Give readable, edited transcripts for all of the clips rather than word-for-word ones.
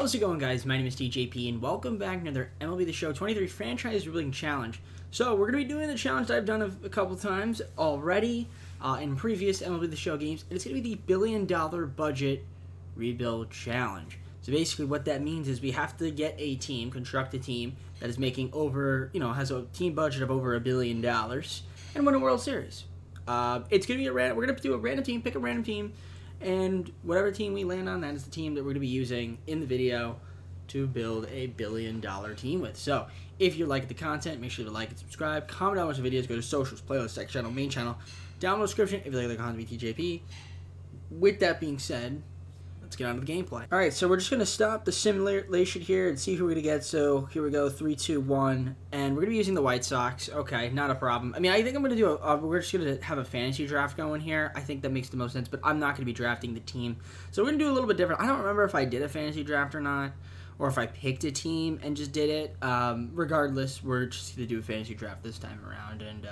How's it going, guys? My name is TJP, and welcome back to another MLB The Show 23 Franchise Rebuilding Challenge. So, we're going to be doing the challenge that I've done a couple times already in previous MLB The Show games, and it's going to be the $1 billion budget rebuild challenge. So, basically, what that means is we have to get a team, construct a team that is making over, has a team budget of over $1 billion and win a World Series. It's going to be we're going to do a random team, pick a random team. And whatever team we land on, that is the team that we're going to be using in the video to build a $1 billion team with. So, if you like the content, make sure to like and subscribe. Comment down on the videos. Go to socials, playlist, section channel, main channel. Down in the description if you like the content, TJP. With that being said, let's get on to the gameplay. Alright, so we're just going to stop the simulation here and see who we're going to get. So, here we go, 3, 2, 1. And we're going to be using the White Sox. Okay, not a problem. I mean, I think I'm going to do we're just going to have a fantasy draft going here. I think that makes the most sense, but I'm not going to be drafting the team. So, we're going to do a little bit different. I don't remember if I did a fantasy draft or not, or if I picked a team and just did it. Regardless, we're just going to do a fantasy draft this time around. And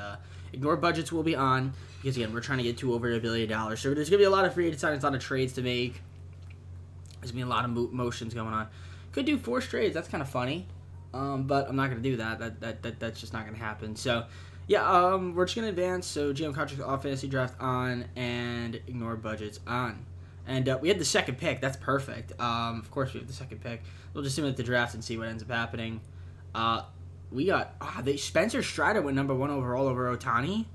ignore budgets will be on, because, again, we're trying to get to over $1 billion. So, there's going to be a lot of free agent signings, a lot of trades to make. There's going to be a lot of motions going on. Could do 4 trades. That's kind of funny. But I'm not going to do that. That's just not going to happen. So, yeah, we're just going to advance. So, GM contract off, fantasy draft on, and ignore budgets on. And we had the second pick. That's perfect. Of course, we have the second pick. We'll just simulate the draft and see what ends up happening. We got Spencer Strider went number 1 overall over Ohtani.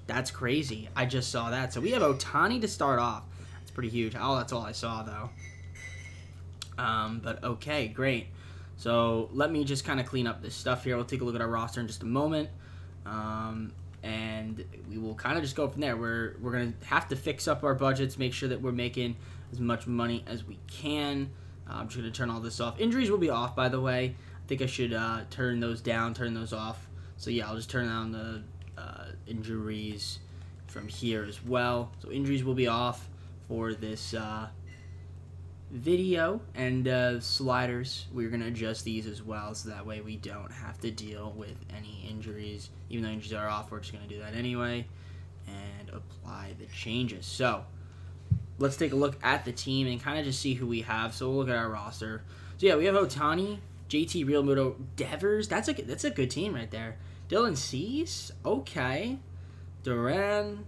That's crazy. I just saw that. So, we have Ohtani to start off. That's pretty huge. Oh, that's all I saw, though. But okay, great. So let me just kind of clean up this stuff here. We'll take a look at our roster in just a moment, and we will kind of just go from there. We're gonna have to fix up our budgets, make sure that we're making as much money as we can. I'm just gonna turn all this off. Injuries will be off, by the way. I think I should turn those down, turn those off. So yeah, I'll just turn down the injuries from here as well. So injuries will be off for this video, and sliders, we're going to adjust these as well, so that way we don't have to deal with any injuries. Even though injuries are off, we're just going to do that anyway and apply the changes. So let's take a look at the team and kind of just see who we have. So we'll look at our roster. So yeah, we have Ohtani, JT Realmuto, Devers. That's a good team right there. Dylan Cease, okay. Duran,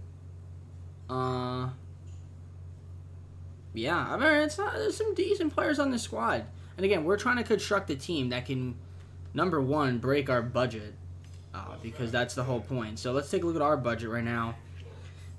yeah, I mean, there's some decent players on this squad. And again, we're trying to construct a team that can, number one, break our budget, because that's the whole point. So let's take a look at our budget right now.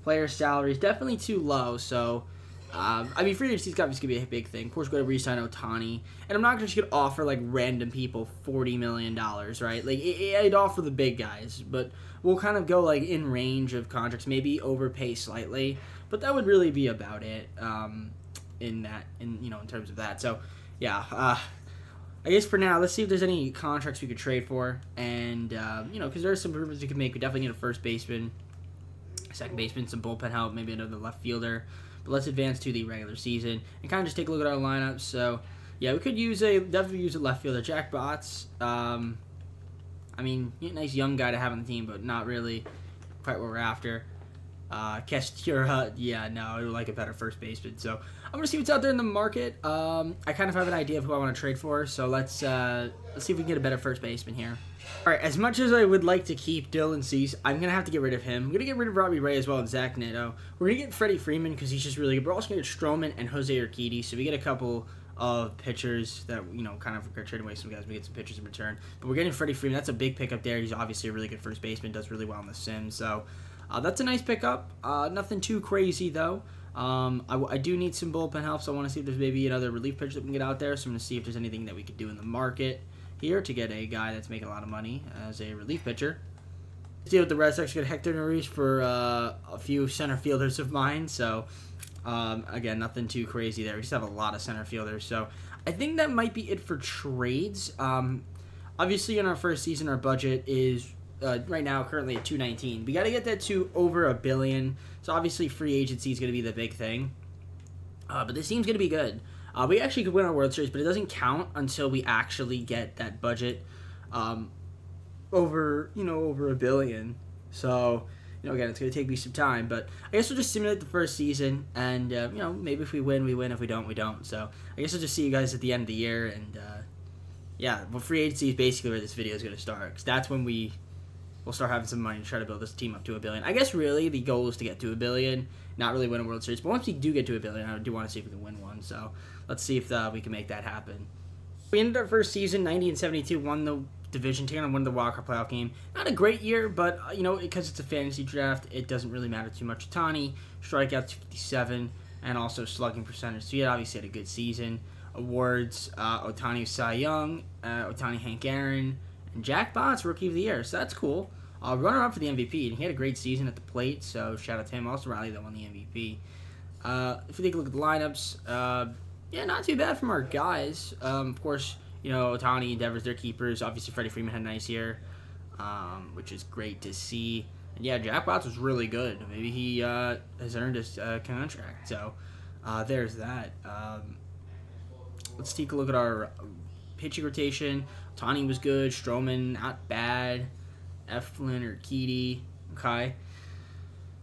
Player salaries definitely too low. So, I mean, free agency's obviously gonna be a big thing. Of course, we're gonna re-sign Ohtani, and I'm not just gonna offer like random people $40 million, right? Like I'd offer the big guys, but we'll kind of go like in range of contracts, maybe overpay slightly, but that would really be about it. In terms of that. So, yeah, I guess for now, let's see if there's any contracts we could trade for, and, because there are some improvements we could make. We definitely need a first baseman, second baseman, some bullpen help, maybe another left fielder, but let's advance to the regular season and kind of just take a look at our lineup. So, yeah, we could definitely use a left fielder, Jack Botts. I mean, nice young guy to have on the team, but not really quite what we're after. Kestura, yeah, no, I would like a better first baseman. So I'm gonna see what's out there in the market. I kind of have an idea of who I want to trade for. So let's see if we can get a better first baseman here. All right, as much as I would like to keep Dylan Cease, I'm gonna have to get rid of him. I'm gonna get rid of Robbie Ray as well and Zach Neto. We're gonna get Freddie Freeman because he's just really good. We're also gonna get Stroman and Jose Urquidy. So we get a couple of pitchers that kind of are trading away some guys. We get some pitchers in return, but we're getting Freddie Freeman. That's a big pickup there. He's obviously a really good first baseman. Does really well in the Sims. So. That's a nice pickup. Nothing too crazy, though. I do need some bullpen help, so I want to see if there's maybe another relief pitcher that we can get out there. So I'm going to see if there's anything that we could do in the market here to get a guy that's making a lot of money as a relief pitcher. See what the Red Sox get Hector Neris for a few center fielders of mine. So, again, nothing too crazy there. We just have a lot of center fielders. So I think that might be it for trades. Obviously, in our first season, our budget is... right now, currently at $219. We got to get that to over $1 billion. So obviously, free agency is going to be the big thing. But this team's going to be good. We actually could win our World Series, but it doesn't count until we actually get that budget over $1 billion. So again, it's going to take me some time, but I guess we'll just simulate the first season, and, maybe if we win, we win. If we don't, we don't. So I guess I'll just see you guys at the end of the year, and, free agency is basically where this video is going to start, because that's when we'll start having some money to try to build this team up to $1 billion. I guess really the goal is to get to $1 billion, not really win a World Series, but once we do get to $1 billion, I do want to see if we can win one, so let's see if we can make that happen. We ended our first season 90-72, won the division, taking on one of the wildcard playoff game. Not a great year, but because it's a fantasy draft, it doesn't really matter too much. Ohtani, strikeouts 57, and also slugging percentage. So he obviously had a good season. Awards: Ohtani Cy Young, Ohtani Hank Aaron, and Jack Botts Rookie of the Year. So that's cool. Runner up for the MVP, and he had a great season at the plate. So shout out to him. Also Riley that won the MVP. If we take a look at the lineups, not too bad from our guys. Of course, Ohtani and Devers, their keepers. Obviously, Freddie Freeman had a nice year, which is great to see. And yeah, Jack Botts was really good. Maybe he has earned his contract. So there's that. Let's take a look at our pitching rotation. Ohtani was good. Stroman, not bad. Eflin or Keedy. Okay.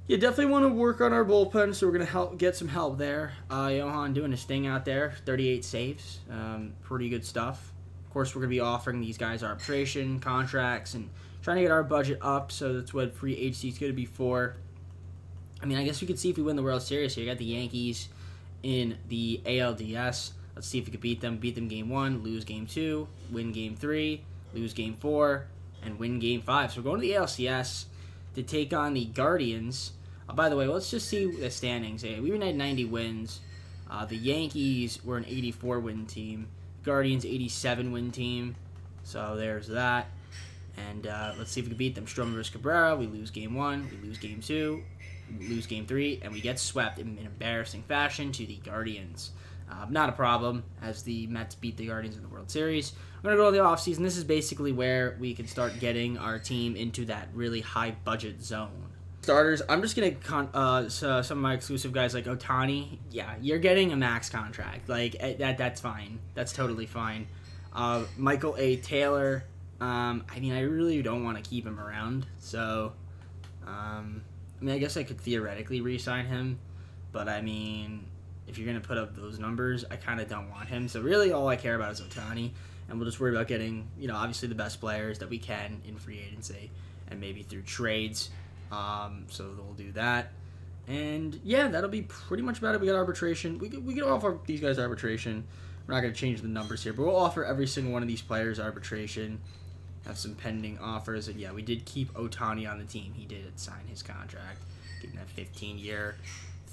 You definitely want to work on our bullpen, so we're going to get some help there. Johan doing his thing out there, 38 saves, pretty good stuff. Of course, we're going to be offering these guys arbitration, contracts, and trying to get our budget up, so that's what free agency is going to be for. I mean, I guess we could see if we win the World Series here. You got the Yankees in the ALDS. Let's see if we could beat them. Beat them game 1, lose game 2, win game 3, lose game 4, and win game 5. So we're going to the ALCS to take on the Guardians. By the way, let's just see the standings. We had 90 wins. The Yankees were an 84-win team. Guardians, 87-win team. So there's that. And let's see if we can beat them. Stroman versus Cabrera. We lose game 1. We lose game 2. We lose game 3. And we get swept in embarrassing fashion to the Guardians. Not a problem, as the Mets beat the Guardians in the World Series. We're going to go to the offseason. This is basically where we can start getting our team into that really high-budget zone. Starters, I'm just going to some of my exclusive guys like Ohtani. Yeah, you're getting a max contract. That's fine. That's totally fine. Michael A. Taylor, I really don't want to keep him around. So, I guess I could theoretically re-sign him. But, if you're going to put up those numbers, I kind of don't want him. So, really, all I care about is Ohtani. And we'll just worry about getting, obviously the best players that we can in free agency. And maybe through trades. So we'll do that. And, yeah, that'll be pretty much about it. We got arbitration. We can offer these guys arbitration. We're not going to change the numbers here. But we'll offer every single one of these players arbitration. Have some pending offers. And, yeah, we did keep Ohtani on the team. He did sign his contract. Getting that 15-year,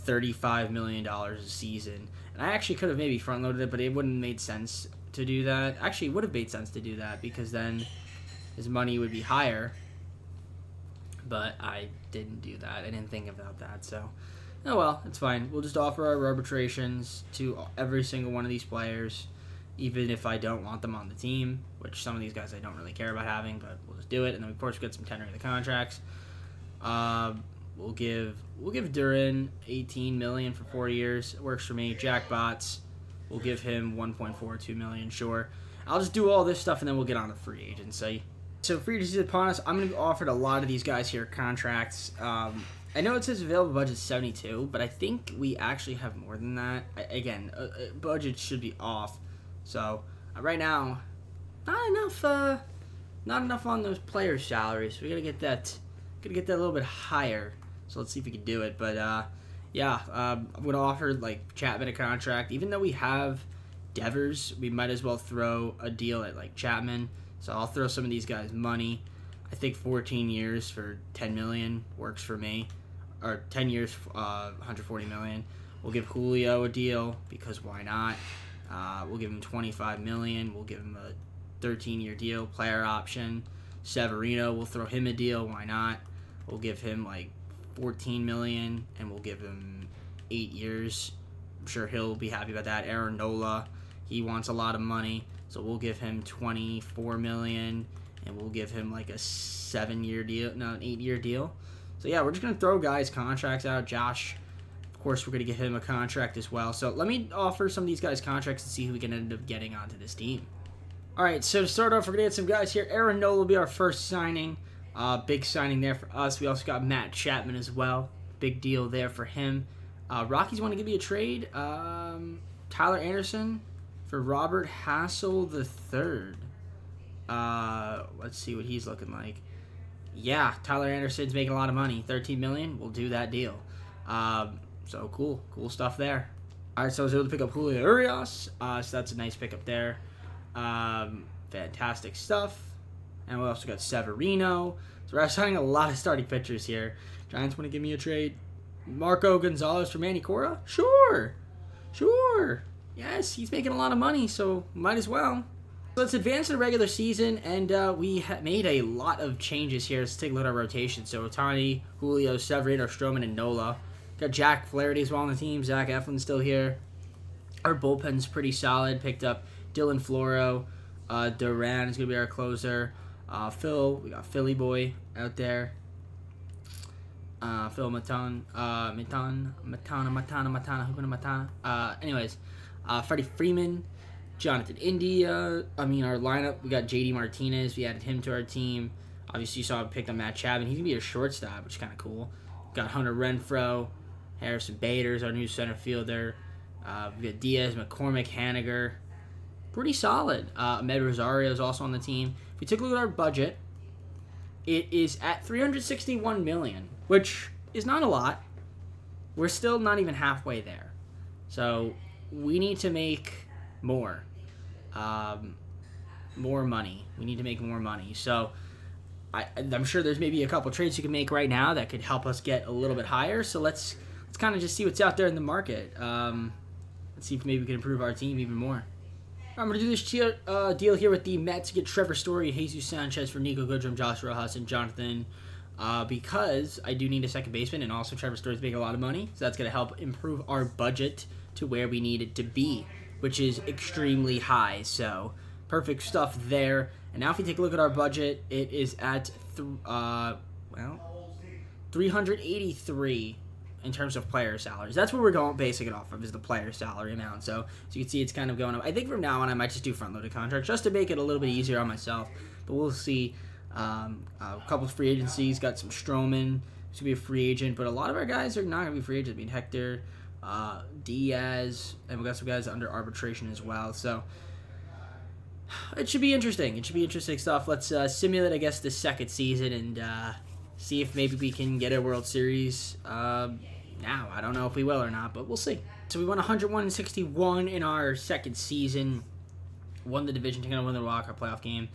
$35 million a season. And I actually could have maybe front-loaded it, but it wouldn't have made sense to do that. Actually, it would have made sense to do that because then his money would be higher. But I didn't do that. I didn't think about that. So, oh well, it's fine. We'll just offer our arbitrations to every single one of these players, even if I don't want them on the team, which some of these guys I don't really care about having, but we'll just do it. And then, of course, we get some tendering of the contracts. We'll give Duran $18 million for 4 years. It works for me. Jack Botts, we'll give him $1.42 million. Sure. I'll just do all this stuff, and then we'll get on to free agency. So free agency upon us. I'm going to be offered a lot of these guys here contracts. I know it says available budget 72, but I think we actually have more than that. Budget should be off. So right now, not enough on those players' salaries. We gotta get that a little bit higher. So let's see if we can do it. But I'm gonna offer like Chapman a contract. Even though we have Devers, we might as well throw a deal at like Chapman. So I'll throw some of these guys money. I think 14 years for $10 million works for me. Or 10 years, $140 million. We'll give Julio a deal because why not? We'll give him $25 million. We'll give him a 13-year deal, player option. Severino, we'll throw him a deal. Why not? We'll give him like $14 million, and we'll give him 8 years. I'm sure he'll be happy about that. Aaron Nola, he wants a lot of money. So we'll give him $24 million, and we'll give him like a 7-year deal, no, an 8-year deal. So yeah, we're just gonna throw guys' contracts out. Josh, of course, we're gonna give him a contract as well. So let me offer some of these guys contracts and see who we can end up getting onto this team. All right, so to start off, we're gonna get some guys here. Aaron Nola will be our first signing. Big signing there for us. We also got Matt Chapman as well. Big deal there for him. Rockies want to give me a trade. Tyler Anderson for Robert Hassel the third. Let's see what he's looking like. Yeah, Tyler Anderson's making a lot of money. $13 million. We'll do that deal. So cool stuff there. All right, so I was able to pick up Julio Urias. So that's a nice pickup there. Fantastic stuff. And we also got Severino. So we're signing a lot of starting pitchers here. Giants want to give me a trade. Marco Gonzalez for Manny Cora? Sure. Yes, he's making a lot of money, so might as well. Let's advance to the regular season, and we made a lot of changes here. Let's take a look at our rotation. So Ohtani, Julio, Severino, Stroman, and Nola. Got Jack Flaherty as well on the team. Zach Eflin's still here. Our bullpen's pretty solid. Picked up Dylan Floro. Duran is going to be our closer. We got Philly Boy out there. Phil Matana. Anyways, Freddie Freeman. Jonathan India. Our lineup, we got JD Martinez. We added him to our team. Obviously, you saw I picked up Matt Chapman. He's going to be a shortstop, which is kind of cool. Got Hunter Renfroe. Harrison Bader's our new center fielder. We got Diaz, McCormick, Haniger. Pretty solid. Ahmed Rosario is also on the team. If we take a look at our budget, it is at $361 million, which is not a lot. We're still not even halfway there. So we need to make more money. We need to make more money. So I'm sure there's maybe a couple trades you can make right now that could help us get a little bit higher. So let's kind of just see what's out there in the market. Let's see if maybe we can improve our team even more. I'm going to do this deal here with the Mets to get Trevor Story, Jesus Sanchez for Nico Goodrum, Josh Rojas, and Jonathan, because I do need a second baseman, and also Trevor Story's making a lot of money, so that's going to help improve our budget to where we need it to be, which is extremely high. So perfect stuff there. And now if we take a look at our budget, it is at $383 in terms of player salaries. That's what we're going basing it off of, is the player salary amount. So as you can see, it's kind of going up. I think from now on I might just do front-loaded contracts just to make it a little bit easier on myself. But we'll see. A couple of free agencies. Got some Stroman to be a free agent, but a lot of our guys are not going to be free agents. Hector, Diaz, and we got some guys under arbitration as well. So it should be interesting. It should be interesting stuff. Let's simulate, I guess, the second season and see if maybe we can get a World Series now. I don't know if we will or not, but we'll see. So we won 101-61 in our second season. Won the division, taking on win the Wild Card playoff game.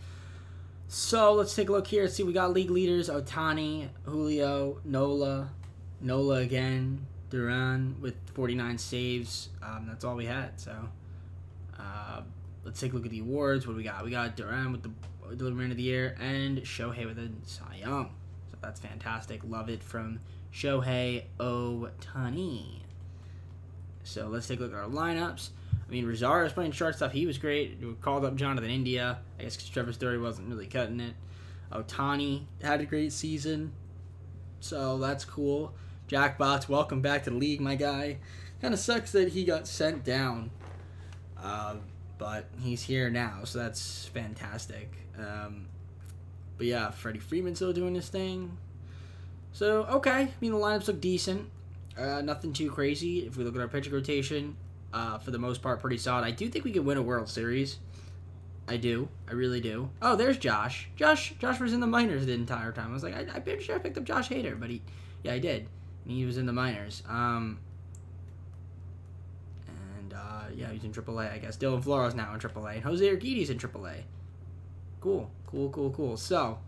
So let's take a look here. Let's see, we got league leaders: Ohtani, Julio, Nola again, Duran with 49 saves. That's all we had. So let's take a look at the awards. What do we got? We got Duran with the Delivery of the Year and Shohei with a Cy Young. So that's fantastic. Love it from Shohei Ohtani. So let's take a look at our lineups. Rosario's playing shortstop. He was great. We called up Jonathan India. I guess because Trevor Story wasn't really cutting it. Ohtani had a great season. So that's cool. Jack Botts, welcome back to the league, my guy. Kind of sucks that he got sent down. But he's here now, so that's fantastic. But yeah, Freddie Freeman's still doing his thing. So, okay. The lineups look decent. Nothing too crazy. If we look at our pitching rotation, for the most part, pretty solid. I do think we could win a World Series. I do. I really do. Oh, there's Josh. Josh was in the minors the entire time. I was like, I'm pretty sure I picked up Josh Hader, but I did. He was in the minors. Yeah, he's in AAA, I guess. Dylan Floro's now in AAA, and Jose Urquidy's in AAA. Cool. So,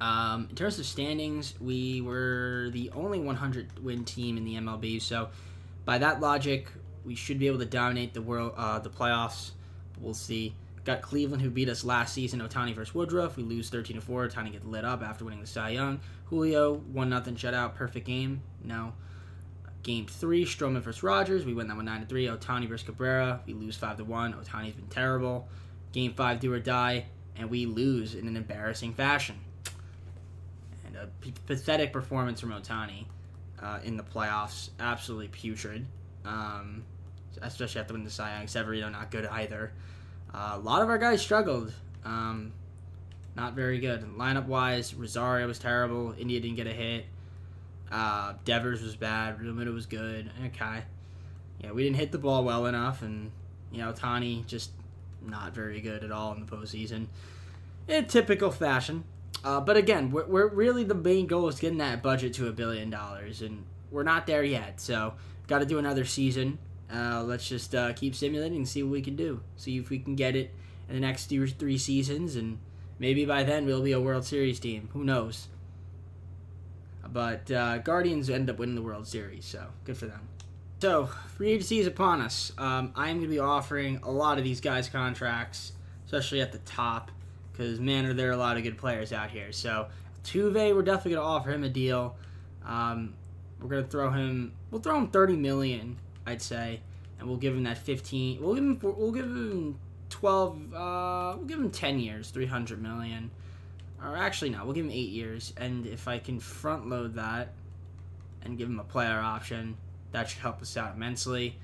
in terms of standings, we were the only 100-win team in the MLB. So, by that logic, we should be able to dominate the playoffs. We'll see. Got Cleveland, who beat us last season. Ohtani versus Woodruff. We lose 13-4. Ohtani gets lit up after winning the Cy Young. Julio, 1-0 shutout. Perfect game. No. Game 3, Stroman versus Rogers. We win that one 9-3. Ohtani versus Cabrera. We lose 5-1. Ohtani's been terrible. Game 5, do or die, and we lose in an embarrassing fashion. And a pathetic performance from Ohtani in the playoffs. Absolutely putrid. Especially after winning the Cy Young. Severino not good either. A lot of our guys struggled. Not very good. Lineup-wise, Rosario was terrible. India didn't get a hit. Devers was bad. Realmuto was good. Okay. Yeah, we didn't hit the ball well enough, and, Ohtani just not very good at all in the postseason. In typical fashion. But again, we're really, the main goal is getting that budget to $1 billion, and we're not there yet. So, got to do another season. Let's just keep simulating and see what we can do. See if we can get it in the next 2 or 3 seasons, and maybe by then we'll be a World Series team. Who knows? But Guardians end up winning the World Series, so good for them. So, free agency is upon us. I'm going to be offering a lot of these guys contracts, especially at the top, because, man, are there a lot of good players out here. So, Tuve, we're definitely going to offer him a deal. We're going to throw him $30 million, I'd say, and we'll give him that 15. We'll give him 12. We'll give him 10 years, $300 million. Or actually, no, we'll give him 8 years. And if I can front load that and give him a player option, that should help us out immensely.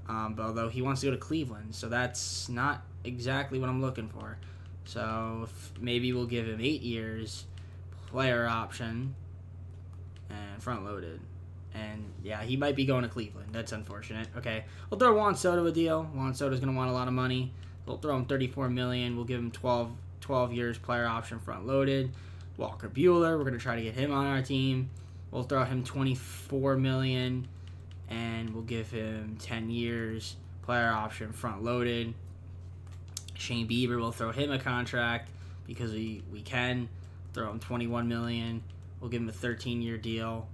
But although he wants to go to Cleveland, so that's not exactly what I'm looking for. So maybe we'll give him 8 years, player option, and front loaded. And yeah, he might be going to Cleveland. That's unfortunate. Okay, we'll throw Juan Soto a deal. Juan Soto's going to want a lot of money. We'll throw him $34 million. We'll give him 12 years, player option, front loaded. Walker Buehler, we're going to try to get him on our team. We'll throw him $24 million, and we'll give him 10 years, player option, front loaded. Shane Bieber, we'll throw him a contract because we can. Throw him $21 million. We'll give him a 13-year deal,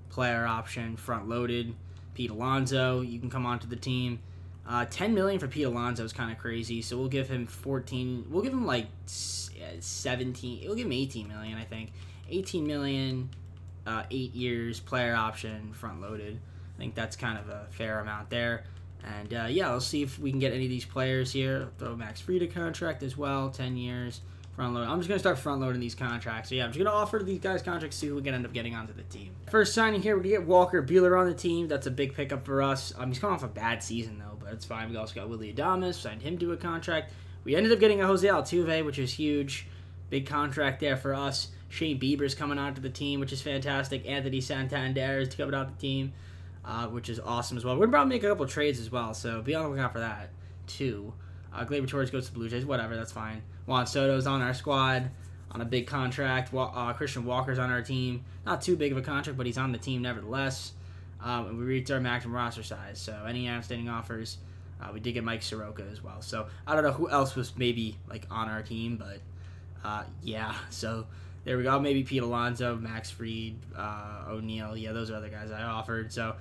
player option, front loaded. Pete Alonso, you can come onto the team. $10 million for Pete Alonso is kind of crazy, so we'll give him 14. We'll give him like 17. We'll give him $18 million, I think. $18 million, 8 years, player option, front loaded. I think that's kind of a fair amount there. And yeah, let's see if we can get any of these players here. Throw Max Fried contract as well, 10 years. Front load. I'm just going to start front loading these contracts. So yeah, I'm just going to offer these guys contracts, see who we can end up getting onto the team. First signing here, we're going to get Walker Buehler on the team. That's a big pickup for us. He's coming off a bad season, though, but it's fine. We also got Willie Adames, signed him to a contract. We ended up getting a Jose Altuve, which is huge. Big contract there for us. Shane Bieber's coming onto the team, which is fantastic. Anthony Santander is coming onto the team, which is awesome as well. We're going to probably make a couple trades as well, so be on the lookout for that, too. Gleyber Torres goes to the Blue Jays. Whatever, that's fine. Juan Soto's on our squad on a big contract. Christian Walker's on our team. Not too big of a contract, but he's on the team nevertheless. And we reached our maximum roster size. So any outstanding offers, we did get Mike Soroka as well. So I don't know who else was maybe like on our team, but yeah. So there we go. Maybe Pete Alonso, Max Fried, O'Neill. Yeah, those are the guys I offered. So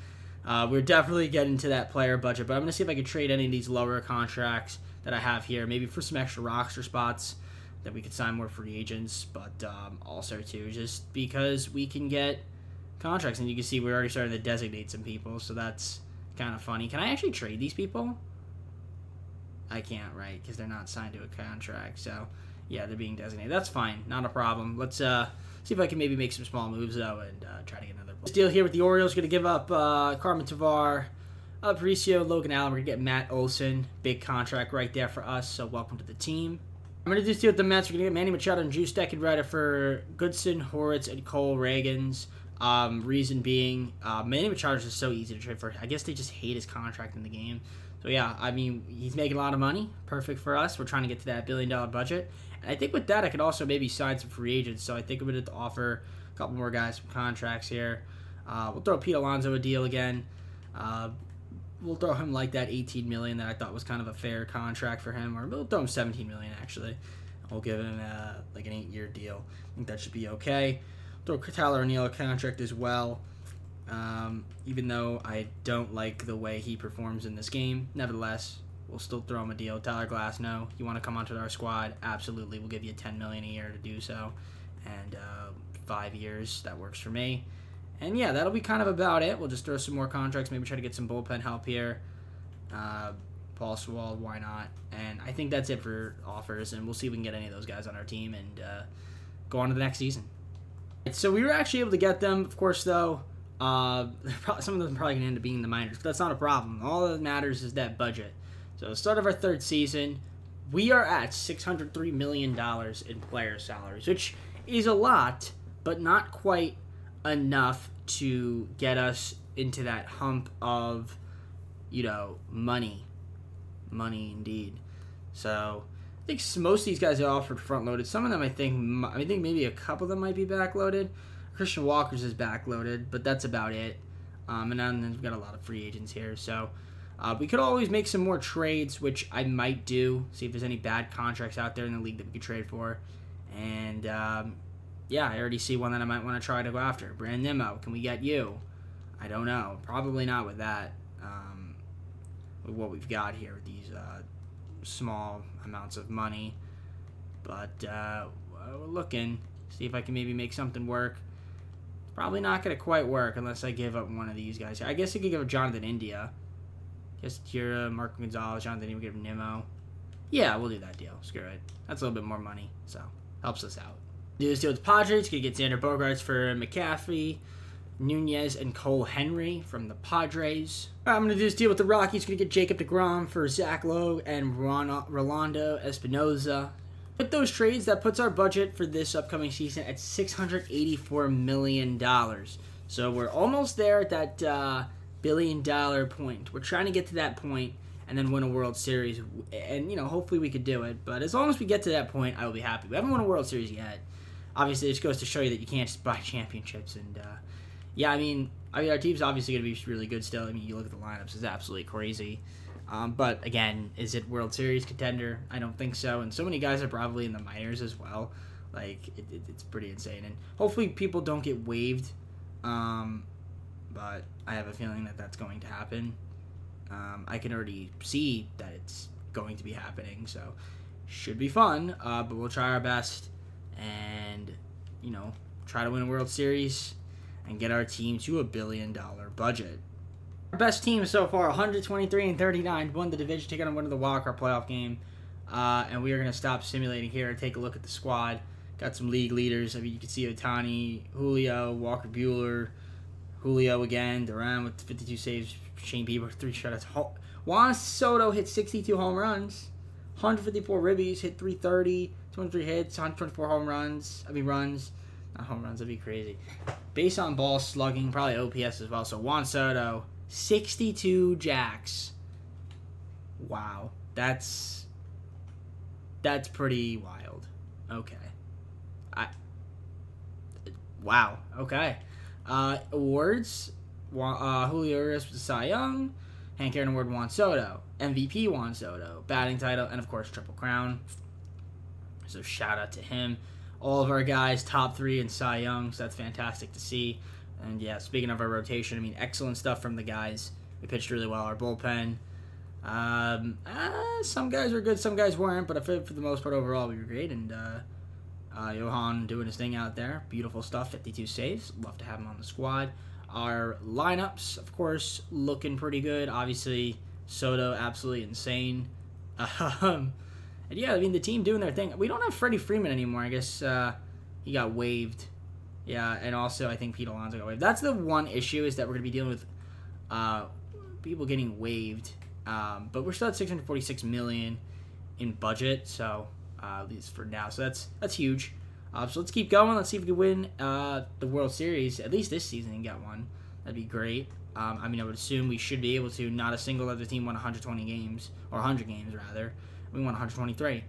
we're definitely getting to that player budget. But I'm going to see if I can trade any of these lower contracts that I have here, maybe for some extra roster spots that we could sign more free agents, but also too just because we can get contracts, and you can see we're already starting to designate some people, so that's kind of funny. Can I actually trade these people? I can't, right? Because they're not signed to a contract, so yeah, they're being designated. That's fine, not a problem. Let's see if I can maybe make some small moves though and try to get another player. This deal here with the Orioles, going to give up Carmen Tovar, Aparicio, Logan Allen. We're going to get Matt Olson. Big contract right there for us, so welcome to the team. I'm going to do this deal with the Mets. We're going to get Manny Machado and Drew Steckenrider for Goodson, Horitz, and Cole Reagans. Reason being, Manny Machado is just so easy to trade for. I guess they just hate his contract in the game. So yeah, I mean, he's making a lot of money. Perfect for us. We're trying to get to that $1 billion budget. And I think with that, I could also maybe sign some free agents. So I think I'm going to offer a couple more guys some contracts here. We'll throw Pete Alonso a deal again. We'll throw him like that $18 million that I thought was kind of a fair contract for him, or we'll throw him $17 million actually. We'll give him like an 8-year deal. I think that should be okay. Throw Tyler O'Neill a contract as well. Even though I don't like the way he performs in this game, nevertheless, we'll still throw him a deal. Tyler Glasnow, you want to come onto our squad? Absolutely, we'll give you $10 million a year to do so, and 5 years. That works for me. And yeah, that'll be kind of about it. We'll just throw some more contracts, maybe try to get some bullpen help here. Paul Sewald, why not? And I think that's it for offers, and we'll see if we can get any of those guys on our team and go on to the next season. So we were actually able to get them, of course, though. Some of them probably going to end up being the minors, but that's not a problem. All that matters is that budget. So the start of our third season, We are at $603 million in player salaries, which is a lot, but not quite enough to get us into that hump of, money. Money indeed. So I think most of these guys are offered front loaded. Some of them I think maybe a couple of them might be back loaded. Christian Walker's is back loaded, but that's about it. And then we've got a lot of free agents here. So we could always make some more trades, which I might do. See if there's any bad contracts out there in the league that we could trade for. And yeah, I already see one that I might want to try to go after. Brand Nimmo, can we get you? I don't know. Probably not with that. With what we've got here with these small amounts of money. But we're looking. See if I can maybe make something work. Probably not going to quite work unless I give up one of these guys. I guess I could give up Jonathan India. Guess Tira, Marco Gonzalez, Jonathan India, we give him Nimmo. Yeah, we'll do that deal. Screw it. That's a little bit more money, so helps us out. Do this deal with the Padres. Could get Xander Bogaerts for McCaffrey, Nunez, and Cole Henry from the Padres. I'm going to do this deal with the Rockies. Going to get Jacob deGrom for Zach Lowe and Rolando Espinoza. With those trades, that puts our budget for this upcoming season at $684 million. So we're almost there at that billion-dollar point. We're trying to get to that point and then win a World Series. And, hopefully we could do it. But as long as we get to that point, I will be happy. We haven't won a World Series yet. Obviously, this goes to show you that you can't just buy championships. And, yeah, I mean, our team's obviously going to be really good still. I mean, you look at the lineups, it's absolutely crazy. But, again, is it World Series contender? I don't think so. And so many guys are probably in the minors as well. Like, it's pretty insane. And hopefully people don't get waived. But I have a feeling that that's going to happen. I can already see that it's going to be happening. So, should be fun. But we'll try our best and, try to win a World Series and get our team to $1 billion budget. Our best team so far, 123-39, won the division, taking on one of the wildcard playoff game. And we are going to stop simulating here and take a look at the squad. Got some league leaders. I mean, you can see Ohtani, Julio, Walker Buehler, Julio again, Duran with 52 saves, Shane Bieber 3 shutouts. Juan Soto hit 62 home runs, 154 ribbies, hit 330, 23 hits, 124 runs. Not home runs, that'd be crazy. Base on ball slugging, probably OPS as well. So Juan Soto, 62 jacks. Wow. That's pretty wild. Okay. Wow. Okay. Awards. Julio Urias was Cy Young. Hank Aaron Award, Juan Soto. MVP, Juan Soto. Batting title, and of course, Triple Crown. So shout out to him. All of our guys, top 3 in Cy Young, so that's fantastic to see. And yeah, speaking of our rotation, I mean, excellent stuff from the guys. We pitched really well. Our bullpen. Some guys were good, some guys weren't, but for the most part, overall, we were great. And Johan doing his thing out there. Beautiful stuff, 52 saves. Love to have him on the squad. Our lineups, of course, looking pretty good. Obviously, Soto, absolutely insane. And yeah, I mean, the team doing their thing. We don't have Freddie Freeman anymore. I guess he got waived. Yeah, and also I think Pete Alonso got waived. That's the one issue, is that we're going to be dealing with people getting waived. But we're still at $646 million in budget, so at least for now. So that's huge. So let's keep going. Let's see if we can win the World Series, at least this season, and get one. That'd be great. I mean, I would assume we should be able to. Not a single other team won 120 games, or 100 games, rather. We won 123.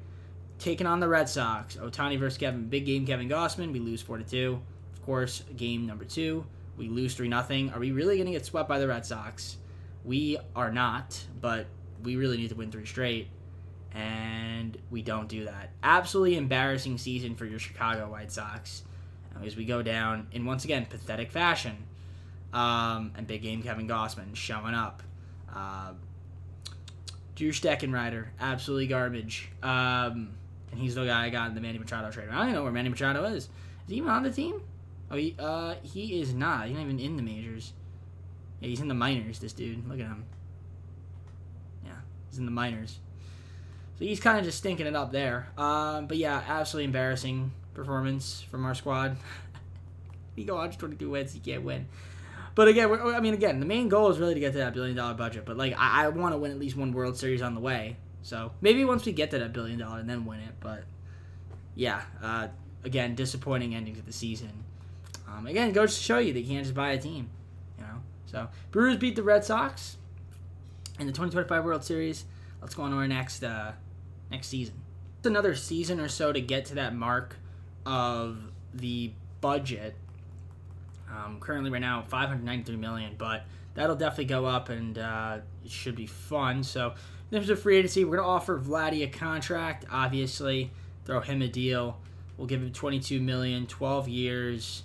Taking on the Red Sox. Ohtani versus big game Kevin Gausman. We lose 4-2. Of course, game number 2. We lose 3-0. Are we really going to get swept by the Red Sox? We are not, but we really need to win 3 straight. And we don't do that. Absolutely embarrassing season for your Chicago White Sox. As we go down in, once again, pathetic fashion. And big game Kevin Gausman showing up. Drew Steckenrider, absolutely garbage. And he's the guy I got in the Manny Machado trade. I don't even know where Manny Machado is. Is he even on the team? Oh, he is not. He's not even in the majors. Yeah, he's in the minors, this dude. Look at him. Yeah, he's in the minors. So he's kind of just stinking it up there. But yeah, absolutely embarrassing performance from our squad. We go 122 wins, you can't win. But again, the main goal is really to get to that $1 billion budget. But like, I want to win at least one World Series on the way. So maybe once we get to that $1 billion and then win it. But yeah, again, disappointing ending to the season. Again, goes to show you that you can't just buy a team, you know. So Brewers beat the Red Sox in the 2025 World Series. Let's go on to our next season. It's another season or so to get to that mark of the budget. Currently, right now, $593 million, but that'll definitely go up, and it should be fun. So in terms of free agency, we're gonna offer Vladdy a contract. Obviously, throw him a deal. We'll give him $22 million, 12 years.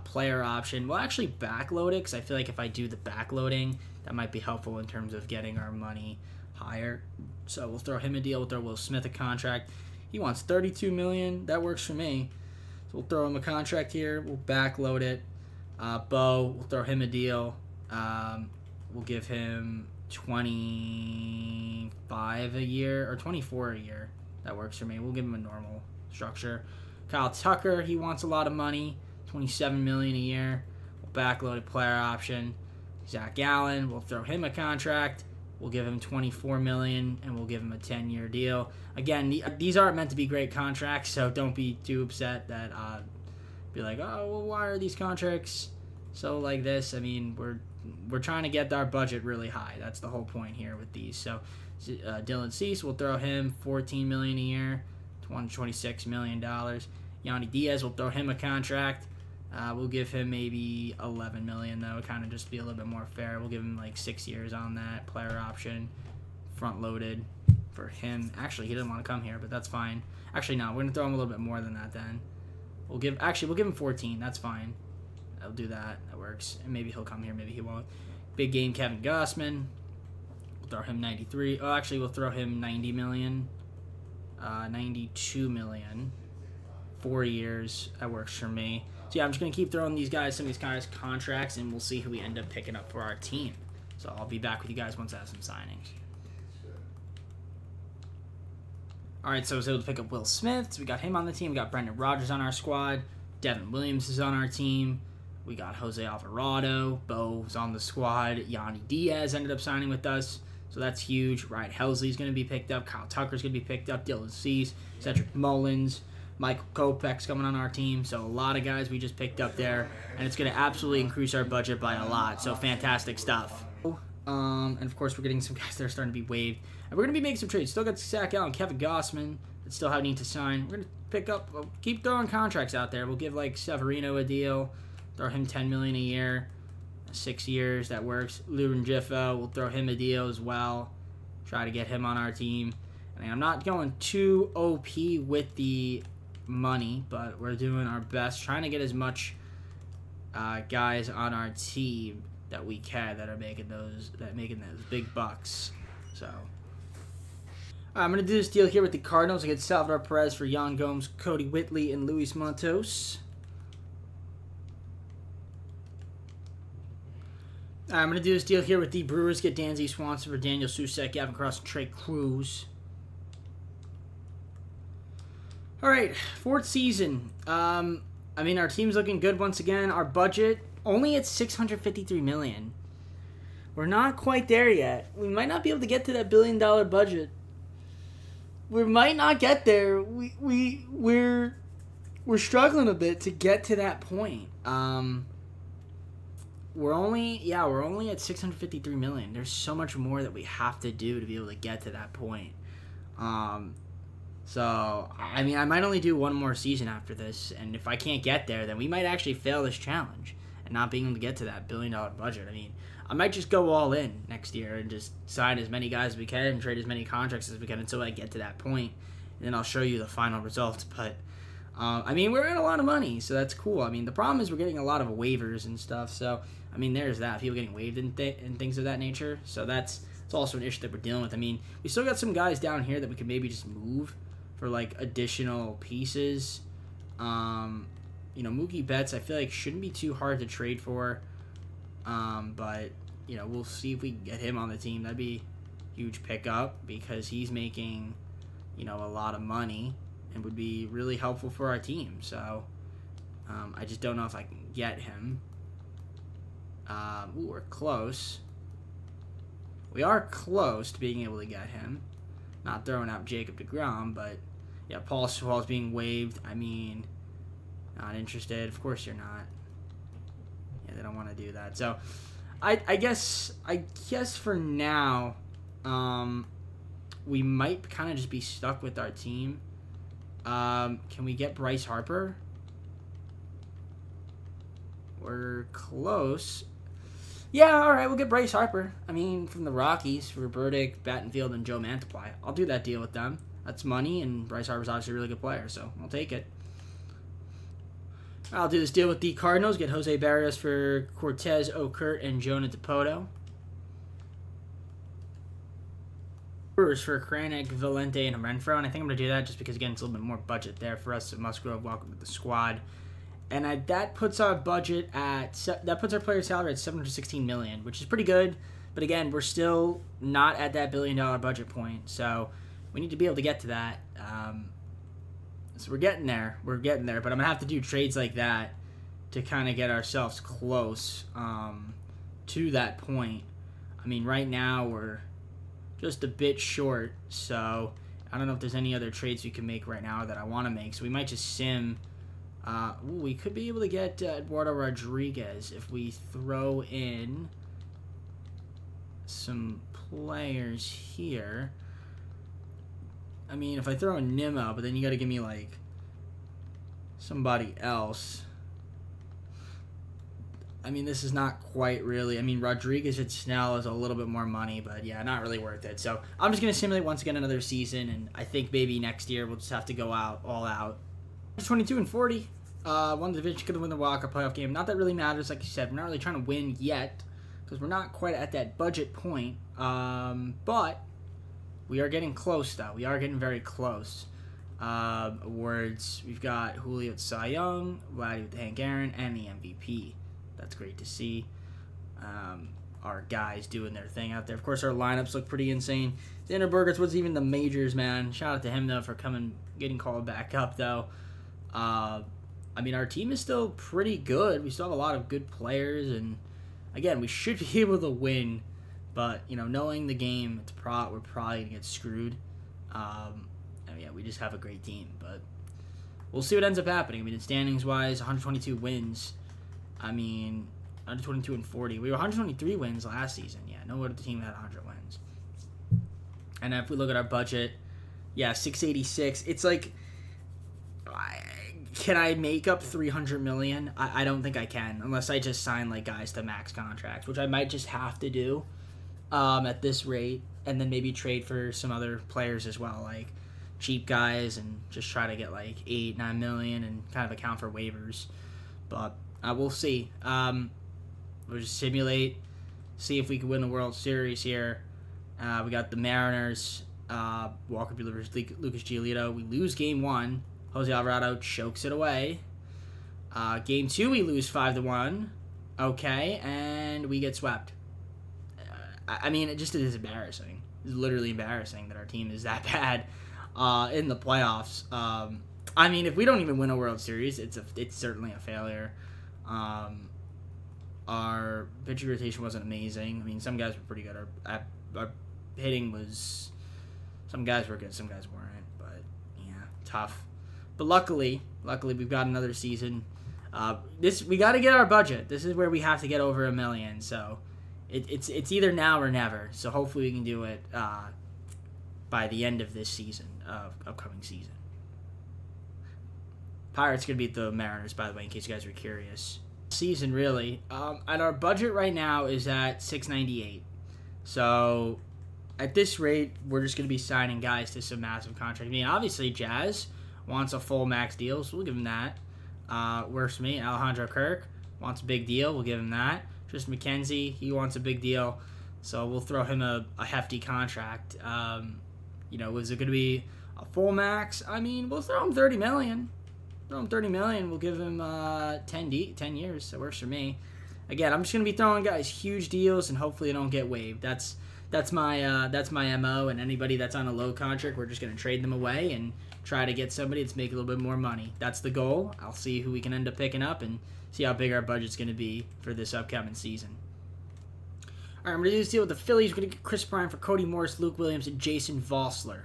Player option. We'll actually backload it because I feel like if I do the backloading, that might be helpful in terms of getting our money higher. So we'll throw him a deal. We'll throw Will Smith a contract. He wants $32 million. That works for me. So we'll throw him a contract here. We'll backload it. Bo, we'll throw him a deal. We'll give him 25 a year or 24 a year. That works for me. We'll give him a normal structure. Kyle Tucker, he wants a lot of money. $27 million a year. We'll backload a player option. Zach Allen, we'll throw him a contract. We'll give him $24 million, and we'll give him a 10-year deal. Again, these aren't meant to be great contracts, so don't be too upset that be like, oh, well, why are these contracts so like this? I mean, we're trying to get our budget really high. That's the whole point here with these. So Dylan Cease, we'll throw him $14 million a year, $26 million. Yandy Diaz, we'll throw him a contract. We'll give him maybe $11 million, though, kind of just to be a little bit more fair. We'll give him like 6 years on that player option, front loaded for him. Actually, he doesn't want to come here, but that's fine. Actually, no, we're gonna throw him a little bit more than that. Then we'll give him 14. That's fine. I'll do that. That works. And maybe he'll come here. Maybe he won't. Big game Kevin Gossman. We'll throw him 93. Oh, actually, we'll throw him 90 million. 92 million. 4 years. That works for me. So yeah, I'm just going to keep throwing some of these guys contracts, and we'll see who we end up picking up for our team. So I'll be back with you guys once I have some signings. All right, so I was able to pick up Will Smith. So we got him on the team. We got Brendan Rodgers on our squad. Devin Williams is on our team. We got Jose Alvarado. Bo's on the squad. Yandy Diaz ended up signing with us. So that's huge. Ryan Helsley's going to be picked up. Kyle Tucker's going to be picked up. Dylan Cease. Cedric Mullins. Michael Kopech's coming on our team. So a lot of guys we just picked up there. And it's going to absolutely increase our budget by a lot. So fantastic stuff. And of course, we're getting some guys that are starting to be waived. And we're going to be making some trades. Still got Zach Allen, Kevin Gossman that still need to sign. We're going to keep throwing contracts out there. We'll give like Severino a deal. Throw him $10 million a year. 6 years, that works. Luren Jiffo, we'll throw him a deal as well. Try to get him on our team. I mean, I'm not going too OP with the money, but we're doing our best, trying to get as much guys on our team that we can that are making those big bucks. So I'm gonna do this deal here with the Cardinals. I get Salvador Perez for Yan Gomes, Cody Whitley, and Luis Matos. I'm going to do this deal here with the Brewers. Get Dansby Swanson for Daniel Susek, Gavin Cross, and Trey Cruz. All right, fourth season. I mean, our team's looking good once again. Our budget, only at $653 million. We're not quite there yet. We might not be able to get to that $1 billion budget. We might not get there. We're struggling a bit to get to that point. We're only at $653 million. There's so much more that we have to do to be able to get to that point. So, I mean, I might only do one more season after this, and if I can't get there, then we might actually fail this challenge and not being able to get to that $1 billion budget. I mean, I might just go all in next year and just sign as many guys as we can and trade as many contracts as we can until I get to that point, and then I'll show you the final results. But I mean, we're in a lot of money, so that's cool. I mean, the problem is we're getting a lot of waivers and stuff. So, I mean, there's that. People getting waived and things of that nature. So it's also an issue that we're dealing with. I mean, we still got some guys down here that we could maybe just move for, like, additional pieces. Mookie Betts, I feel like shouldn't be too hard to trade for. But, we'll see if we can get him on the team. That'd be a huge pickup because he's making, a lot of money and would be really helpful for our team. So, I just don't know if I can get him. We're close. We are close to being able to get him. Not throwing out Jacob deGrom, but yeah, Paul Sewell's being waived. I mean, not interested. Of course you're not. Yeah, they don't want to do that. So, I guess for now, we might kind of just be stuck with our team. Can we get Bryce Harper? We're close. Yeah, all right, we'll get Bryce Harper. I mean, from the Rockies for Burdick, Battenfield, and Joe Mantiply. I'll do that deal with them. That's money, and Bryce Harper's obviously a really good player, so I'll take it. I'll do this deal with the Cardinals. Get Jose Barrios for Cortez, Okert, and Jonah Dipoto. Brewers for Kranick, Valente, and Renfroe, and I think I'm going to do that just because, again, it's a little bit more budget there for us. So Musgrove, welcome to the squad. And that puts our budget that puts our player salary at $716 million, which is pretty good. But again, we're still not at that $1 billion budget point, so we need to be able to get to that. So we're getting there. But I'm gonna have to do trades like that to kind of get ourselves close to that point. I mean, right now we're just a bit short, so I don't know if there's any other trades we can make right now that I want to make. So we might just sim. We could be able to get Eduardo Rodriguez if we throw in some players here. I mean, if I throw in Nimmo, but then you got to give me, like, somebody else. I mean, this is not quite really. I mean, Rodriguez at Snell is a little bit more money, but, yeah, not really worth it. So I'm just going to simulate once again another season, and I think maybe next year we'll just have to go all out. 22-40. Won the division, could have won the wild card playoff game. Not that really matters, like you said. We're not really trying to win yet because we're not quite at that budget point. But we are getting close, though. We are getting very close. Awards, we've got Julio with Cy Young, Vladdy with Hank Aaron, and the MVP. That's great to see. Our guys doing their thing out there. Of course, our lineups look pretty insane. Xander Bogaerts was even the majors, man. Shout out to him, though, for getting called back up, though. I mean, our team is still pretty good. We still have a lot of good players, and again, we should be able to win. But knowing the game, we're probably gonna get screwed. Yeah, we just have a great team, but we'll see what ends up happening. I mean, in standings wise, 122 wins. I mean, 122-40. We were 123 wins last season. Yeah, no other team had 100 wins. And if we look at our budget, yeah, 686. It's like, can I make up $300 million? I don't think I can, unless I just sign like guys to max contracts, which I might just have to do at this rate, and then maybe trade for some other players as well, like cheap guys, and just try to get like $8-9 million and kind of account for waivers. But we'll see. We'll just simulate, see if we can win the World Series here. We got the Mariners, Walker Buehler versus Lucas Giolito. We lose Game 1. Jose Alvarado chokes it away. Game 2, we lose 5-1. Okay, and we get swept. I mean, it is embarrassing. It's literally embarrassing that our team is that bad in the playoffs. I mean, if we don't even win a World Series, it's certainly a failure. Our pitching rotation wasn't amazing. I mean, some guys were pretty good. Our hitting was... Some guys were good, some guys weren't. But, yeah, tough. But luckily, we've got another season. We got to get our budget. This is where we have to get over $1 million. So it's either now or never. So hopefully we can do it by the end of this season, upcoming season. Pirates gonna beat the Mariners, by the way, in case you guys were curious. Season really, and our budget right now is at $698. So at this rate, we're just gonna be signing guys to some massive contracts. I mean, obviously Jazz wants a full max deal, so we'll give him that. Works for me. Alejandro Kirk wants a big deal. We'll give him that. Tristan McKenzie, he wants a big deal, so we'll throw him a hefty contract. Is it going to be a full max? I mean, we'll throw him $30 million. Throw him $30 million. We'll give him 10 years. That works for me. Again, I'm just going to be throwing guys huge deals, and hopefully they don't get waived. That's my MO, and anybody that's on a low contract, we're just going to trade them away and try to get somebody that's making a little bit more money. That's the goal. I'll see who we can end up picking up and see how big our budget's going to be for this upcoming season. All All right, I'm going to do this deal with the Phillies. We're going to get Chris Bryant for Cody Morris, Luke Williams, and Jason Vossler.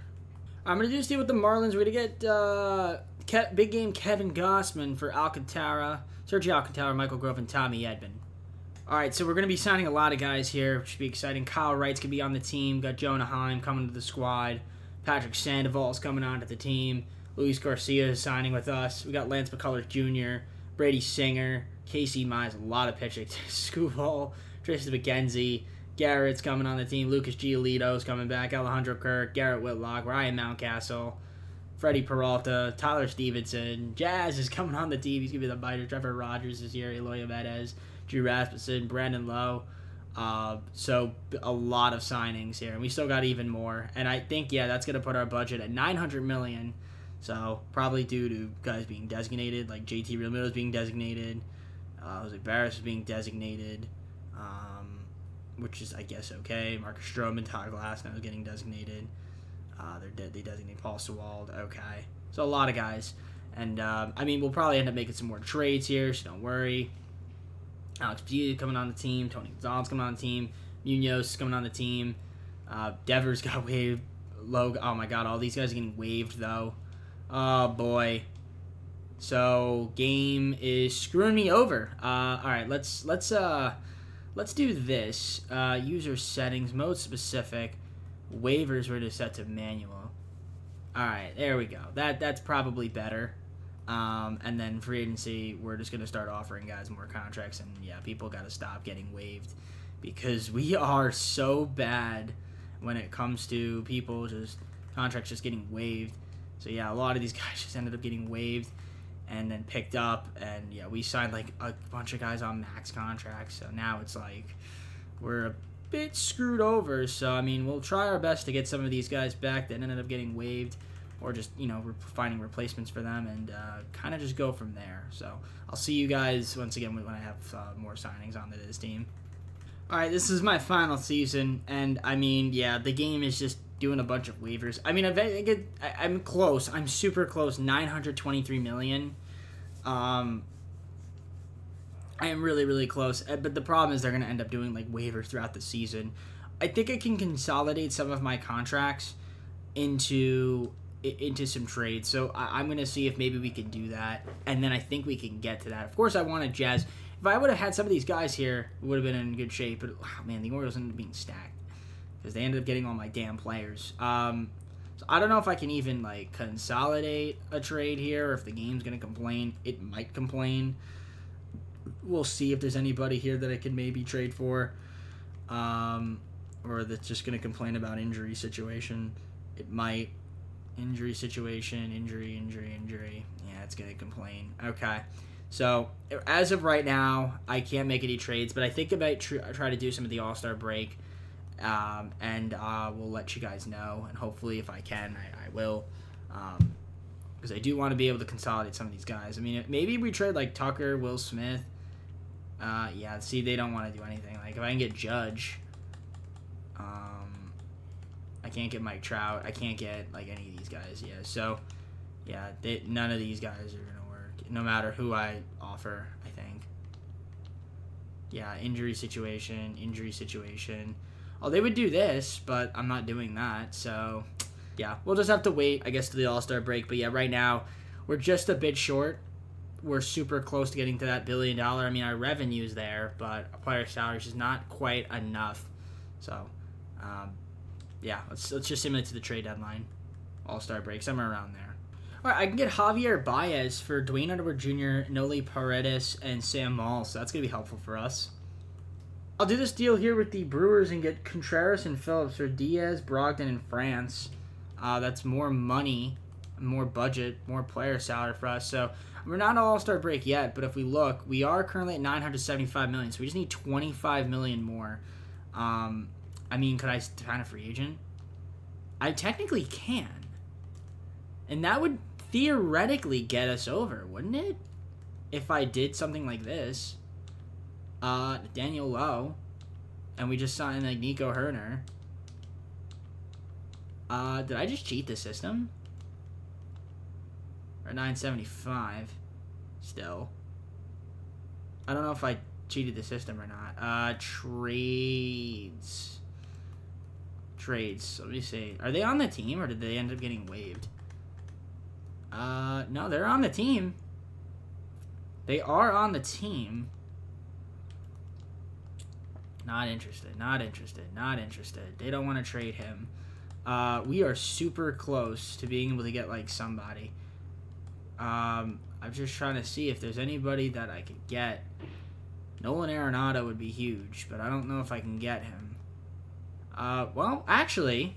I'm going to do this deal with the Marlins. We're going to get big game Kevin Gossman for Alcantara, Sergio Alcantara, Michael Grove, and Tommy Edman. All right, so we're going to be signing a lot of guys here, which should be exciting. Kyle Wright's going to be on the team. Got Jonah Heim coming to the squad. Patrick Sandoval's coming on to the team. Luis Garcia is signing with us. We got Lance McCullers Jr., Brady Singer, Casey Mize, a lot of pitching. Scovall, Tristan McKenzie, Garrett's coming on the team. Lucas Giolito's coming back. Alejandro Kirk, Garrett Whitlock, Ryan Mountcastle, Freddie Peralta, Tyler Stevenson. Jazz is coming on the team. He's going to be the biter. Trevor Rogers is here. Eloy Avedez, Drew Rasmussen, Brandon Lowe. So a lot of signings here. And we still got even more. And I think, that's going to put our budget at $900 million. So probably due to guys being designated, like JT Realmuto is being designated. Jose Barris is being designated. Which is, I guess, okay. Marcus Stroman, Todd Glasnow is getting designated. They designate Paul Sewald. Okay. So a lot of guys. And, we'll probably end up making some more trades here, so don't worry. Alex Pugh coming on the team. Tony Gonzalez coming on the team. Munoz coming on the team. Devers got waived. Logan. Oh, my God. All these guys are getting waived, though. Oh, boy. So, game is screwing me over. All right, let's do this. User settings, mode specific, waivers were just set to manual. All right, there we go. That's probably better. And then free agency, we're just gonna start offering guys more contracts, and people got to stop getting waived because we are so bad when it comes to people contracts just getting waived. So a lot of these guys just ended up getting waived and then picked up, and we signed like a bunch of guys on max contracts, so now it's like we're a bit screwed over. So we'll try our best to get some of these guys back that ended up getting waived, or just we're finding replacements for them, and kind of just go from there. So I'll see you guys once again when I have more signings onto this team. All right, this is my final season, and the game is just doing a bunch of waivers. I'm close. I'm super close. $923 million. I am really, really close. But the problem is they're going to end up doing like waivers throughout the season. I think I can consolidate some of my contracts into some trades. So I'm going to see if maybe we can do that. And then I think we can get to that. Of course, I wanted Jazz. If I would have had some of these guys here, it would have been in good shape. But, the Orioles ended up being stacked because they ended up getting all my damn players. So I don't know if I can even like consolidate a trade here, or if the game's going to complain. It might complain. We'll see if there's anybody here that I can maybe trade for, or that's just going to complain about injury situation. It might. Injury situation, injury. Yeah, it's going to complain. Okay. So, as of right now, I can't make any trades, but I think I might try to do some of the All-Star break, and we'll let you guys know, and hopefully if I can, I will, because I do want to be able to consolidate some of these guys. Maybe we trade, like, Tucker, Will Smith. They don't want to do anything. Like, if I can get Judge, I can't get Mike Trout. I can't get, like, any of these guys. Yeah, so, none of these guys are going to work, no matter who I offer, I think. Yeah, injury situation. Oh, they would do this, but I'm not doing that, so, we'll just have to wait, I guess, to the All-Star break. But, right now, we're just a bit short. We're super close to getting to that $1 billion. Our revenue's there, but our player salaries is not quite enough. So, let's just simulate to the trade deadline, All-Star break, somewhere around there. All right, I can get Javier Baez for Dwayne Underwood Jr., Noli Paredes, and Sam Moll, so that's going to be helpful for us. I'll do this deal here with the Brewers and get Contreras and Phillips for Diaz, Brogdon, and France. That's more money, more budget, more player salary for us. So we're not All-Star break yet, but if we look, we are currently at $975 million, so we just need $25 million more. Could I sign a free agent? I technically can. And that would theoretically get us over, wouldn't it? If I did something like this. Daniel Lowe. And we just signed like Nico Herner. Did I just cheat the system? Or $975 still. I don't know if I cheated the system or not. Trades. Trades. Let me see. Are they on the team or did they end up getting waived? No, they're on the team. They are on the team. Not interested. Not interested. Not interested. They don't want to trade him. We are super close to being able to get, like, somebody. I'm just trying to see if there's anybody that I could get. Nolan Arenado would be huge, but I don't know if I can get him. Well, actually,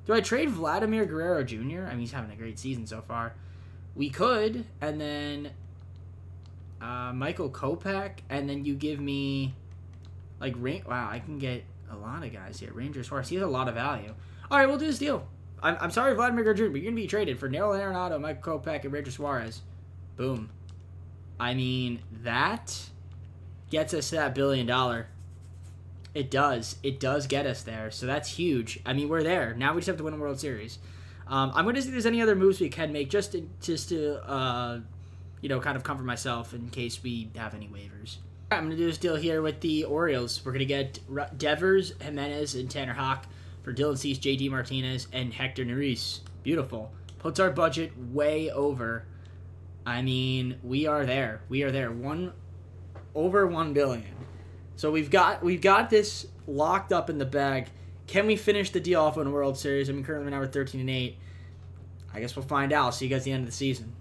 do I trade Vladimir Guerrero Jr.? I mean, he's having a great season so far. We could, and then Michael Kopech, and then you give me, like, wow, I can get a lot of guys here. Ranger Suarez, he has a lot of value. All right, we'll do this deal. I'm sorry, Vladimir Guerrero Jr., but you're going to be traded for Nolan Arenado, Michael Kopech, and Ranger Suarez. Boom. I mean, that gets us to that $1 billion. It does. It does get us there, so that's huge. I mean, we're there. Now we just have to win a World Series. I'm going to see if there's any other moves we can make just to you know, kind of comfort myself in case we have any waivers. I'm going to do this deal here with the Orioles. We're going to get Devers, Jimenez, and Tanner Houck for Dylan Cease, J.D. Martinez, and Hector Neris. Beautiful. Puts our budget way over. I mean, we are there. We are there. Over $1 billion. So we've got this locked up in the bag. Can we finish the deal off in a World Series? I mean, currently now we're 13-8. I guess we'll find out. See you guys at the end of the season.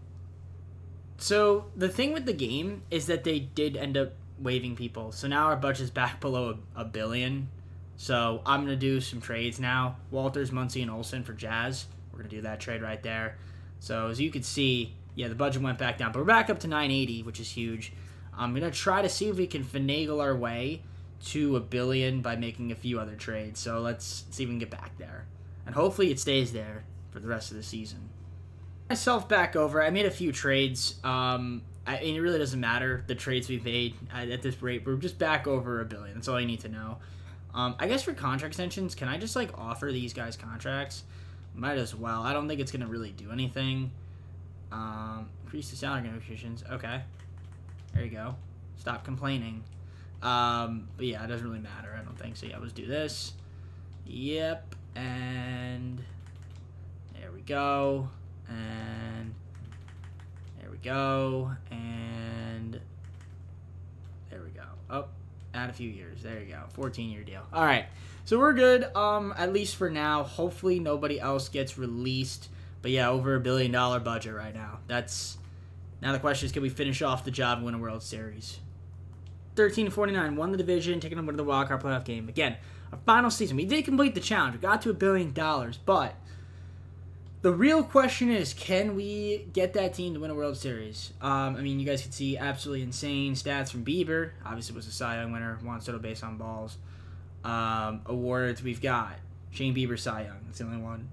So the thing with the game is that they did end up waiving people. So now our budget's back below $1 billion. So I'm going to do some trades now. Walters, Muncy, and Olsen for Jazz. We're going to do that trade right there. So as you can see, yeah, the budget went back down. But we're back up to 980, which is huge. I'm going to try to see if we can finagle our way to $1 billion by making a few other trades. So let's see if we can get back there. And hopefully it stays there for the rest of the season. Myself back over. I made a few trades. And it really doesn't matter the trades we've made at this rate. We're just back over $1 billion. That's all you need to know. I guess for contract extensions, can I just like offer these guys contracts? Might as well. I don't think it's going to really do anything. Increase the salary negotiations. Okay. There you go. Stop complaining. But yeah, it doesn't really matter. I don't think so. Yeah, let's do this. Yep. And there we go. And there we go. And there we go. Oh, add a few years. There you go. 14-year deal. All right. So we're good. At least for now. Hopefully nobody else gets released. But yeah, over $1 billion budget right now. Now the question is, can we finish off the job and win a World Series? 13-49, won the division, taking them to the wildcard playoff game. Again, our final season. We did complete the challenge. We got to $1 billion, but the real question is, can we get that team to win a World Series? I mean, you guys can see absolutely insane stats from Bieber. Obviously, was a Cy Young winner. Won total base on balls. Awards we've got. Shane Bieber, Cy Young. That's the only one.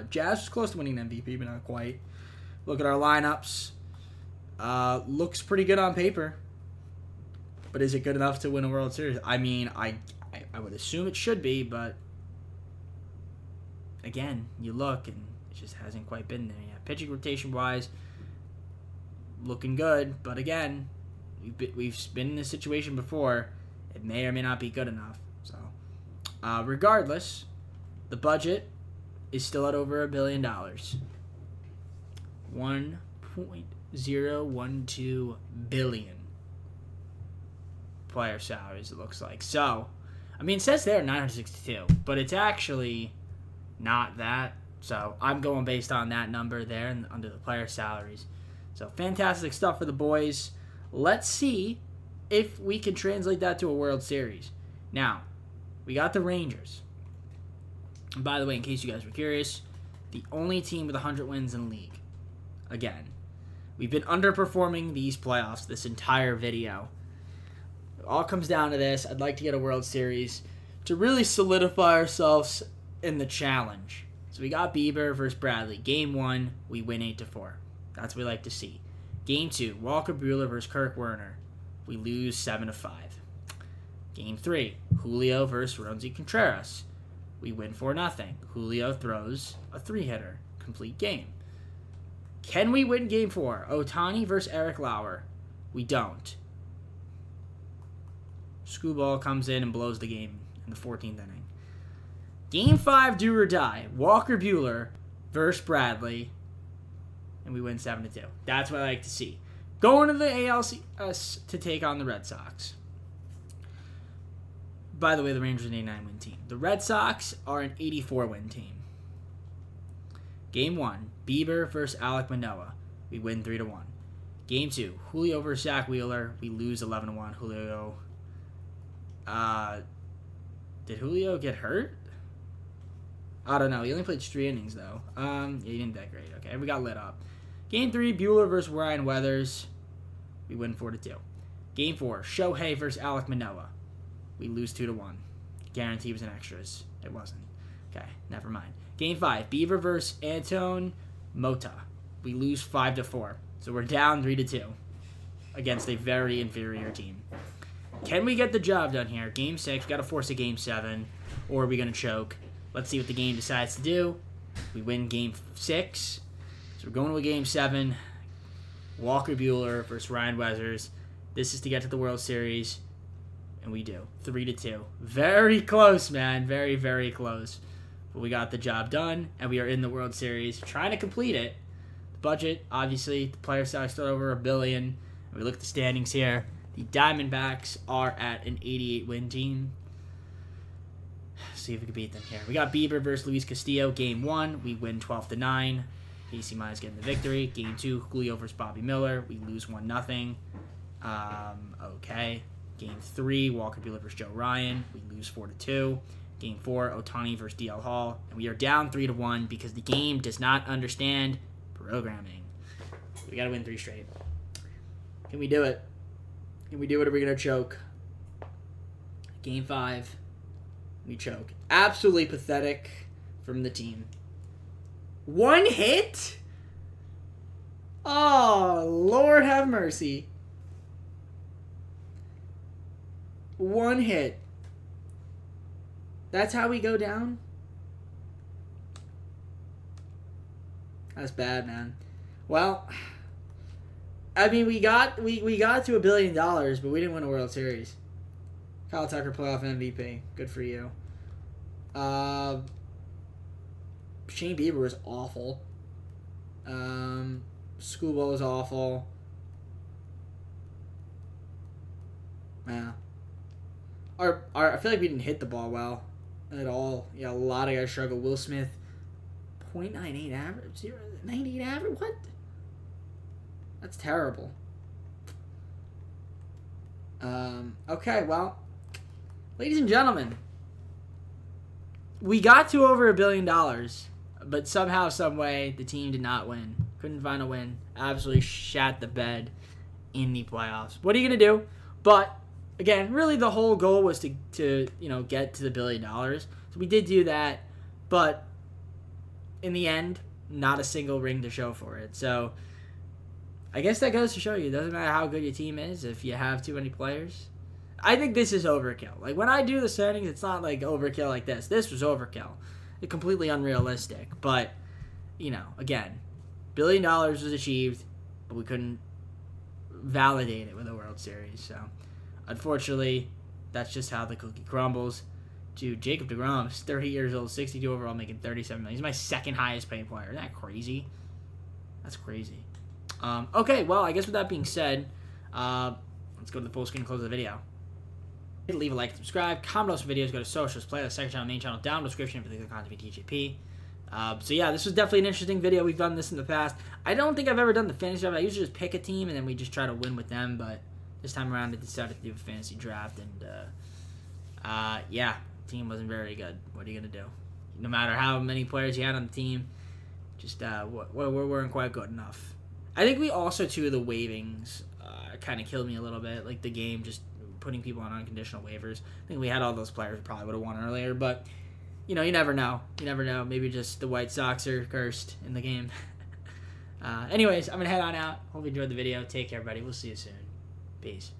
Jazz was close to winning MVP, but not quite. Look at our lineups. Looks pretty good on paper. But is it good enough to win a World Series? I mean, I would assume it should be, but again, you look and it just hasn't quite been there yet. Pitching rotation-wise, looking good, but again, we've been in this situation before. It may or may not be good enough. So, regardless, the budget is still at over $1 billion. 1.012 billion player salaries, it looks like. So, I mean, it says there 962, but it's actually not that. So, I'm going based on that number there and under the player salaries. So, fantastic stuff for the boys. Let's see if we can translate that to a World Series. Now, we got the Rangers. And by the way, in case you guys were curious, the only team with 100 wins in the league. Again, we've been underperforming these playoffs this entire video. It all comes down to this. I'd like to get a World Series to really solidify ourselves in the challenge. So we got Bieber versus Bradley. Game 1, we win 8-4. That's what we like to see. Game 2, Walker Buehler versus Kirk Werner. We lose 7-5. Game 3, Julio versus Roansy Contreras. We win 4-0. Julio throws a 3-hitter. Complete game. Can we win Game 4? Ohtani versus Eric Lauer. We don't. Screwball comes in and blows the game in the 14th inning. Game 5, do or die. Walker Buehler versus Bradley. And we win 7-2. That's what I like to see. Going to the ALCS to take on the Red Sox. By the way, the Rangers are an 89-win team. The Red Sox are an 84-win team. Game 1, Bieber versus Alek Manoah. We win 3-1. Game 2, Julio versus Zach Wheeler. We lose 11-1. Julio. Did Julio get hurt? I don't know. He only played 3 innings, though. Yeah, he didn't that great. Okay, we got lit up. Game 3, Buehler versus Ryan Weathers. We win 4-2. Game 4, Shohei versus Alek Manoah. We lose 2-1. Guarantee it was in extras. It wasn't. Okay, never mind. Game 5, Beaver versus Anton Mota. We lose 5-4. So we're down 3-2 against a very inferior team. Can we get the job done here? Game 6, we got to force a Game 7, or are we going to choke? Let's see what the game decides to do. We win Game 6. So we're going to a Game 7. Walker Buehler versus Ryan Weathers. This is to get to the World Series. And we do. 3-2. Very close, man. Very, very close. But we got the job done, and we are in the World Series. Trying to complete it. The budget, obviously, the player size still over $1 billion. And we look at the standings here. The Diamondbacks are at an 88-win team. See if we can beat them here. We got Bieber versus Luis Castillo. Game 1, we win 12-9. AC Mize getting the victory. Game 2, Julio versus Bobby Miller. We lose 1-0. Okay. Game 3, Walker Buehler versus Joe Ryan. We lose 4-2. Game 4, Ohtani versus DL Hall. And we are down 3-1 because the game does not understand programming. We got to win 3 straight. Can we do it? Can we do it, or are we going to choke? Game 5, we choke. Absolutely pathetic from the team. 1 hit? Oh, Lord have mercy. 1 hit. That's how we go down? That's bad, man. Well, I mean, we got to $1 billion, but we didn't win a World Series. Kyle Tucker, playoff MVP. Good for you. Shane Bieber was awful. Screwball was awful. Yeah. I feel like we didn't hit the ball well at all. Yeah, a lot of guys struggle. Will Smith, .98 average, 98 average. What? That's terrible. Okay, well, ladies and gentlemen, we got to over $1 billion, but somehow, some way, the team did not win. Couldn't find a win. Absolutely shat the bed in the playoffs. What are you gonna do? But again, really, the whole goal was to get to the $1 billion. So we did do that, but in the end, not a single ring to show for it. So I guess that goes to show you, it doesn't matter how good your team is if you have too many players. I think this is overkill. Like, when I do the settings, it's not like overkill like this. This was overkill. It's completely unrealistic. But, again, $1 billion was achieved, but we couldn't validate it with a World Series. So, unfortunately, that's just how the cookie crumbles. Dude, Jacob deGrom is 30 years old, 62 overall, making $37 million. He's my second highest paid player. Isn't that crazy? That's crazy. Okay, well, I guess with that being said, let's go to the full screen and close the video. Leave a like and subscribe. Comment on some videos. Go to socials, playlist, second channel, main channel, down in the description for the content of TJP. So yeah, this was definitely an interesting video. We've done this in the past. I don't think I've ever done the fantasy draft. I usually just pick a team and then we just try to win with them. But this time around, I decided to do a fantasy draft, and yeah, team wasn't very good. What are you gonna do? No matter how many players you had on the team, just we weren't quite good enough. I think we also, too, the waivings kind of killed me a little bit. Like, the game, just putting people on unconditional waivers. I think we had all those players we probably would have won earlier. But, you never know. You never know. Maybe just the White Sox are cursed in the game. Anyways, I'm going to head on out. Hope you enjoyed the video. Take care, everybody. We'll see you soon. Peace.